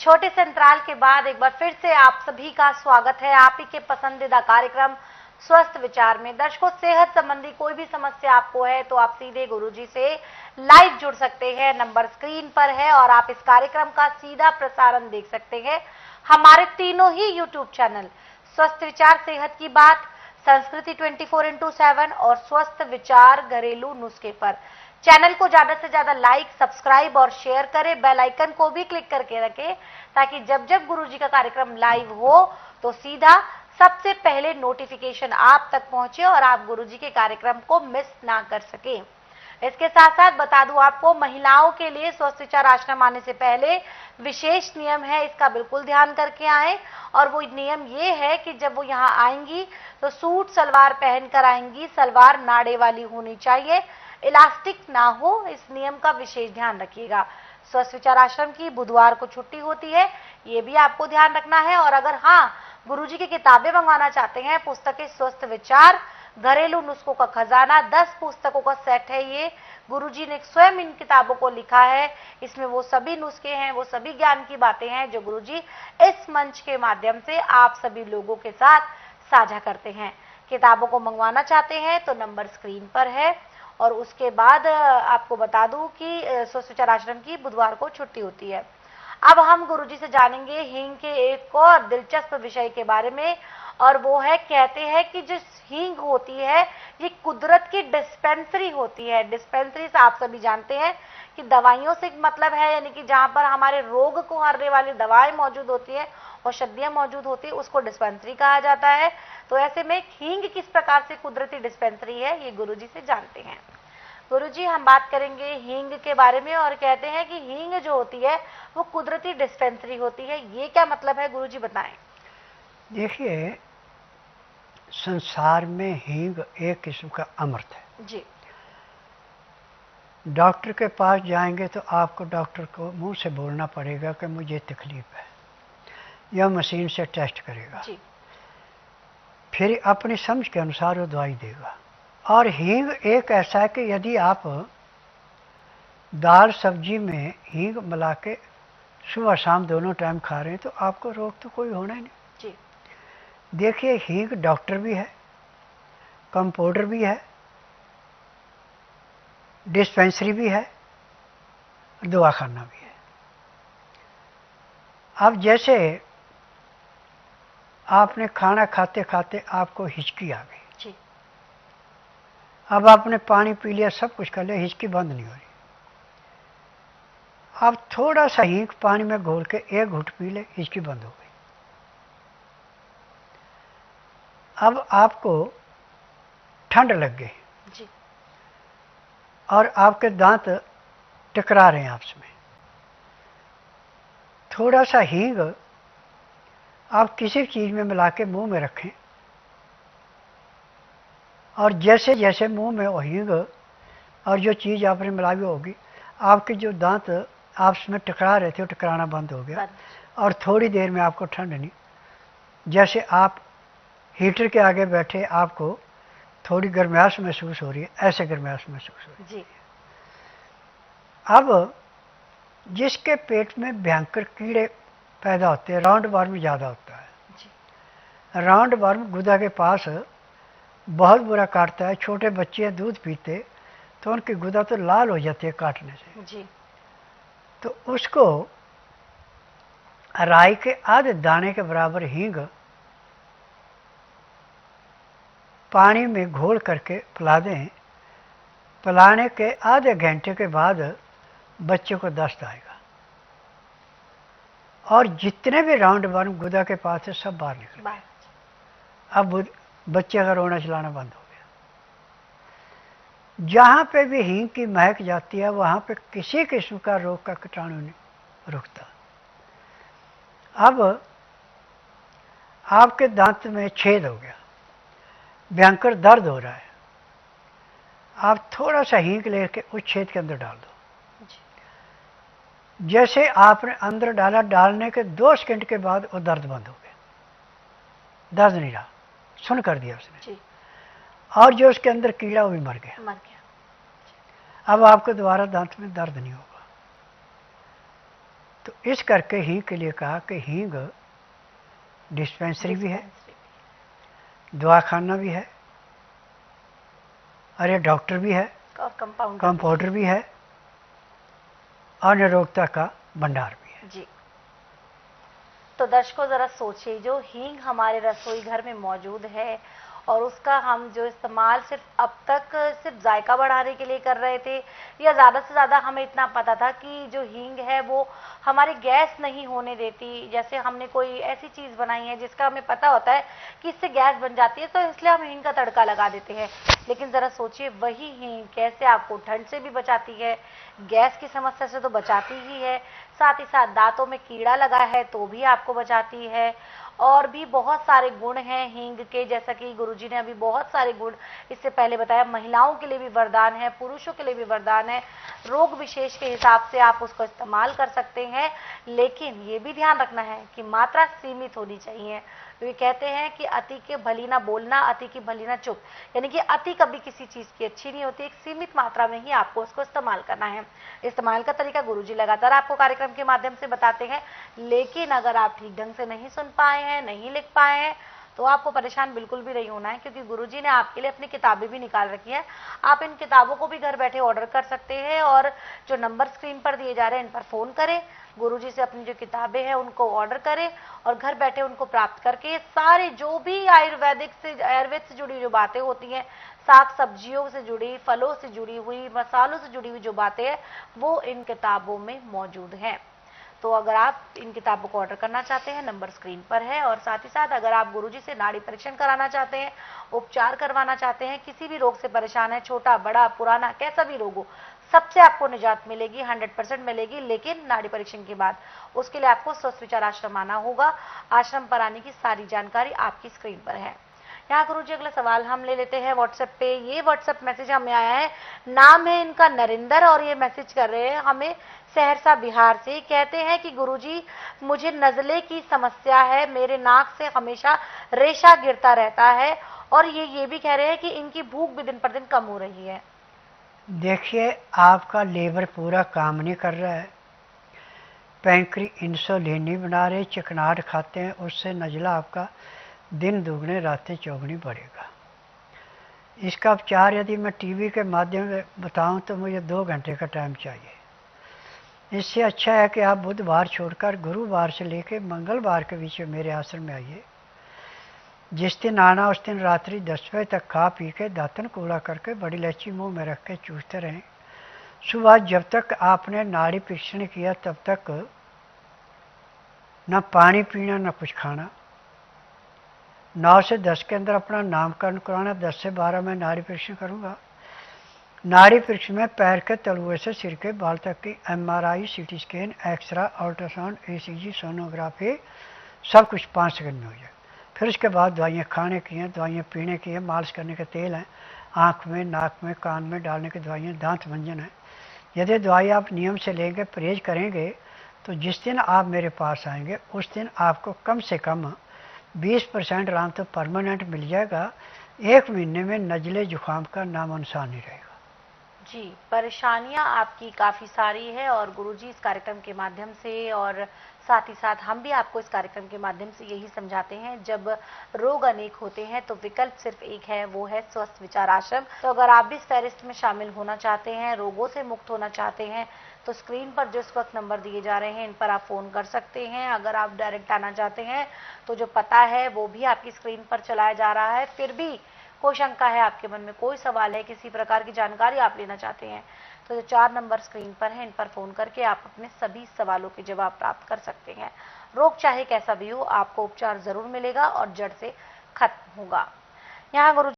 छोटे से अंतराल के बाद एक बार फिर से आप सभी का स्वागत है आप ही के पसंदीदा कार्यक्रम स्वस्थ विचार में। दर्शकों, सेहत संबंधी कोई भी समस्या आपको है तो आप सीधे गुरुजी से लाइव जुड़ सकते हैं। नंबर स्क्रीन पर है और आप इस कार्यक्रम का सीधा प्रसारण देख सकते हैं हमारे तीनों ही यूट्यूब चैनल स्वस्थ विचार सेहत की बात, संस्कृति 24x7 और स्वस्थ विचार घरेलू नुस्खे पर। चैनल को ज्यादा से ज्यादा लाइक, सब्सक्राइब और शेयर करें। बेल आइकन को भी क्लिक करके रखें ताकि जब जब गुरुजी का कार्यक्रम लाइव हो तो सीधा सबसे पहले नोटिफिकेशन आप तक पहुंचे और आप गुरुजी के कार्यक्रम को मिस ना कर सकें। इसके साथ साथ बता दूं आपको, महिलाओं के लिए स्वस्थ विचार आश्रम आने से पहले विशेष नियम है, इसका बिल्कुल ध्यान करके आए। और वो नियम ये है कि जब वो यहाँ आएंगी तो सूट सलवार पहनकर आएंगी, सलवार नाड़े वाली होनी चाहिए, इलास्टिक ना हो, इस नियम का विशेष ध्यान रखिएगा। स्वस्थ विचार आश्रम की बुधवार को छुट्टी होती है, ये भी आपको ध्यान रखना है। और अगर हाँ, गुरुजी की किताबें मंगवाना चाहते हैं, पुस्तकें स्वस्थ विचार घरेलू नुस्खों का खजाना 10 पुस्तकों का सेट है। ये गुरुजी ने स्वयं इन किताबों को लिखा है। इसमें वो सभी नुस्खे हैं, वो सभी ज्ञान की बातें हैं जो गुरुजी इस मंच के माध्यम से आप सभी लोगों के साथ साझा करते हैं। किताबों को मंगवाना चाहते हैं तो नंबर स्क्रीन पर है। और उसके बाद आपको बता दूं कि स्वस्थ विचार आश्रम की बुधवार को छुट्टी होती है। अब हम गुरुजी से जानेंगे हींग के एक और दिलचस्प विषय के बारे में, और वो है, कहते हैं कि जो हींग होती है ये कुदरत की डिस्पेंसरी होती है। डिस्पेंसरी से आप सभी जानते हैं कि दवाइयों से मतलब है, यानी कि जहां पर हमारे रोग को हरने वाली दवाएं मौजूद होती है, औषधियां मौजूद होती है, उसको डिस्पेंसरी कहा जाता है। तो ऐसे में हींग किस प्रकार से कुदरती डिस्पेंसरी है, ये गुरुजी से जानते हैं। गुरुजी, हम बात करेंगे हींग के बारे में और कहते हैं कि हींग जो होती है वो कुदरती डिस्पेंसरी होती है, ये क्या मतलब है गुरुजी बताएं। देखिए, संसार में हींग एक किस्म का अमृत है जी। डॉक्टर के पास जाएंगे तो आपको डॉक्टर को मुंह से बोलना पड़ेगा कि मुझे तकलीफ है, या मशीन से टेस्ट करेगा जी। फिर अपनी समझ के अनुसार वो दवाई देगा। और हींग एक ऐसा है कि यदि आप दाल सब्जी में हींग मिला के सुबह शाम दोनों टाइम खा रहे हैं तो आपको रोग तो कोई होना ही नहीं। जी। देखिए, हींग डॉक्टर भी है, कंपाउंडर भी है, डिस्पेंसरी भी है, दवाखाना भी है। अब जैसे आपने खाना खाते खाते आपको हिचकी आ गई, जी। अब आपने पानी पी लिया, सब कुछ कर लिया, हिचकी बंद नहीं हो रही। आप थोड़ा सा हींग पानी में घोल के एक घुट पी ले, हिचकी बंद हो गई। अब आपको ठंड लग गई जी। और आपके दांत टकरा रहे हैं आपस में, थोड़ा सा हींग आप किसी चीज में मिला के मुंह में रखें और जैसे जैसे मुंह में वो हींग और जो चीज आपने मिलाई होगी, आपके जो दांत आपस में टकरा रहे थे वो टकराना बंद हो गया और थोड़ी देर में आपको ठंड नहीं, जैसे आप हीटर के आगे बैठे आपको थोड़ी गर्माहट महसूस हो रही है, ऐसे गर्माहट महसूस हो रही है। अब जिसके पेट में भयंकर कीड़े पैदा होते हैं, राउंड वर्म ज़्यादा होता है, राउंड वर्म गुदा के पास बहुत बुरा काटता है। छोटे बच्चे दूध पीते तो उनकी गुदा तो लाल हो जाती है काटने से। जी। तो उसको राई के आधे दाने के बराबर हींग पानी में घोल करके पिला दें। पिलाने के आधे घंटे के बाद बच्चे को दस्त आएगा और जितने भी राउंड वर्म गुदा के पास है सब बाहर निकल गए। अब बच्चे का रोना चलाना बंद हो गया। जहाँ पे भी हींग की महक जाती है वहाँ पे किसी किस्म का रोग का कीटाणु नहीं रुकता। अब आपके दांत में छेद हो गया, भयंकर दर्द हो रहा है, आप थोड़ा सा हींग लेके उस छेद के अंदर डाल दो। जैसे आपने अंदर डाला, डालने के 2 सेकंड के बाद वो दर्द बंद हो गया, दर्द नहीं रहा, सुन कर दिया उसने। और जो उसके अंदर कीड़ा वो भी मर गया। अब आपको दोबारा दांत में दर्द नहीं होगा। तो इस करके हींग के लिए कहा कि हींग डिस्पेंसरी भी है, दवाखाना भी है, अरे डॉक्टर भी है, और कंपाउंडर भी है, और निरोगता का भंडार भी है। जी। तो दर्शकों जरा सोचिए, जो हींग हमारे रसोई घर में मौजूद है और उसका हम जो इस्तेमाल सिर्फ अब तक सिर्फ जायका बढ़ाने के लिए कर रहे थे, या ज़्यादा से ज़्यादा हमें इतना पता था कि जो हींग है वो हमारी गैस नहीं होने देती, जैसे हमने कोई ऐसी चीज़ बनाई है जिसका हमें पता होता है कि इससे गैस बन जाती है तो इसलिए हम हींग का तड़का लगा देते हैं। लेकिन ज़रा सोचिए, वही हींग कैसे आपको ठंड से भी बचाती है, गैस की समस्या से तो बचाती ही है, साथ ही साथ दांतों में कीड़ा लगा है तो भी आपको बचाती है। और भी बहुत सारे गुण हैं हींग के, जैसा कि गुरुजी ने अभी बहुत सारे गुण इससे पहले बताया। महिलाओं के लिए भी वरदान है, पुरुषों के लिए भी वरदान है, रोग विशेष के हिसाब से आप उसको इस्तेमाल कर सकते हैं। लेकिन ये भी ध्यान रखना है कि मात्रा सीमित होनी चाहिए। वे कहते हैं कि अति के भली ना बोलना, अति की भली ना चुप, यानी कि अति कभी किसी चीज़ की अच्छी नहीं होती। एक सीमित मात्रा में ही आपको उसको इस्तेमाल करना है। इस्तेमाल का तरीका गुरुजी लगातार आपको कार्यक्रम के माध्यम से बताते हैं, लेकिन अगर आप ठीक ढंग से नहीं सुन पाए हैं, नहीं लिख पाए हैं, तो आपको परेशान बिल्कुल भी नहीं होना है, क्योंकि गुरुजी ने आपके लिए अपनी किताबें भी निकाल रखी है। आप इन किताबों को भी घर बैठे ऑर्डर कर सकते हैं और जो नंबर स्क्रीन पर दिए जा रहे हैं इन पर फ़ोन करें, गुरुजी से अपनी जो किताबें हैं उनको ऑर्डर करें और घर बैठे उनको प्राप्त करके सारे जो भी आयुर्वेद से जुड़ी जो बातें होती हैं, साग सब्जियों से जुड़ी, फलों से जुड़ी हुई, मसालों से जुड़ी हुई जो बातें हैं, वो इन किताबों में मौजूद हैं। तो अगर आप इन किताबों को ऑर्डर करना चाहते हैं, नंबर स्क्रीन पर है। और साथ ही साथ अगर आप गुरुजी से नाड़ी परीक्षण कराना चाहते हैं, उपचार करवाना चाहते हैं, किसी भी रोग से परेशान है, छोटा बड़ा पुराना कैसा भी रोग हो, सबसे आपको निजात मिलेगी, 100% मिलेगी, लेकिन नाड़ी परीक्षण के बाद। उसके लिए आपको स्वस्थ विचार आश्रम आना होगा। आश्रम पर आने की सारी जानकारी आपकी स्क्रीन पर है। यहाँ गुरुजी अगला सवाल हम ले लेते हैं व्हाट्सएप पे। ये व्हाट्सएप मैसेज हमें आया है, नाम है इनका नरेंद्र और ये मैसेज कर रहे हैं हमें सहरसा बिहार से। कहते हैं कि गुरुजी मुझे नज़ले की समस्या है, मेरे नाक से हमेशा रेशा गिरता रहता है और ये भी कह रहे हैं कि इनकी भूख भी दिन पर दिन कम हो रही है। देखिए, आपका लीवर पूरा काम नहीं कर रहा है, पैंक्री इंसुलिन नहीं बना रहे, चिकनाहट खाते हैं, उससे नज़ला आपका दिन दुगने रातें चौगुनी बढ़ेगा। इसका उपचार यदि मैं टीवी के माध्यम से बताऊं तो मुझे 2 घंटे का टाइम चाहिए। इससे अच्छा है कि आप बुधवार छोड़कर गुरुवार से लेकर मंगलवार के बीच में मेरे आश्रम में आइए। जिस दिन आना उस दिन रात्रि 10 बजे तक खा पी के दातन कूड़ा करके बड़ी इलायची मुंह में रख के चूसते रहें। सुबह जब तक आपने नाड़ी परीक्षण किया तब तक न पानी पीना न कुछ खाना। 9 से 10 के अंदर अपना नामकरण कराना। 10 से 12 मैं नाड़ी परीक्षण करूँगा। नाड़ी परीक्षण में पैर के तलुए से सिर के बाल तक की MRI, CT scan, x-ray, ultrasound, ECG, sonography सब कुछ 5 सेकंड में हो जाए। फिर उसके बाद दवाइयाँ खाने की हैं, दवाइयाँ पीने की हैं, मालिश करने के तेल हैं, आँख में, नाक में, कान में डालने की दवाइयाँ, दांत मंजन है। यदि दवाई आप नियम से लेंगे, परहेज करेंगे, तो जिस दिन आप मेरे पास आएंगे उस दिन आपको कम से कम 20% आराम तो परमानेंट मिल जाएगा। 1 महीने में नज़ले जुकाम का नामो निशान नहीं रहेगा। जी, परेशानियां आपकी काफ़ी सारी है और गुरुजी इस कार्यक्रम के माध्यम से और साथ ही साथ हम भी आपको इस कार्यक्रम के माध्यम से यही समझाते हैं, जब रोग अनेक होते हैं तो विकल्प सिर्फ एक है, वो है स्वस्थ विचार आश्रम। तो अगर आप भी इस फहरिस्त में शामिल होना चाहते हैं, रोगों से मुक्त होना चाहते हैं, तो स्क्रीन पर जो इस वक्त नंबर दिए जा रहे हैं इन पर आप फ़ोन कर सकते हैं। अगर आप डायरेक्ट आना चाहते हैं तो जो पता है वो भी आपकी स्क्रीन पर चलाया जा रहा है। फिर भी कोई शंका है आपके मन में, कोई सवाल है, किसी प्रकार की जानकारी आप लेना चाहते हैं, तो जो 4 नंबर स्क्रीन पर हैं इन पर फ़ोन करके आप अपने सभी सवालों के जवाब प्राप्त कर सकते हैं। रोग चाहे कैसा भी हो, आपको उपचार ज़रूर मिलेगा और जड़ से खत्म होगा। यहाँ गुरु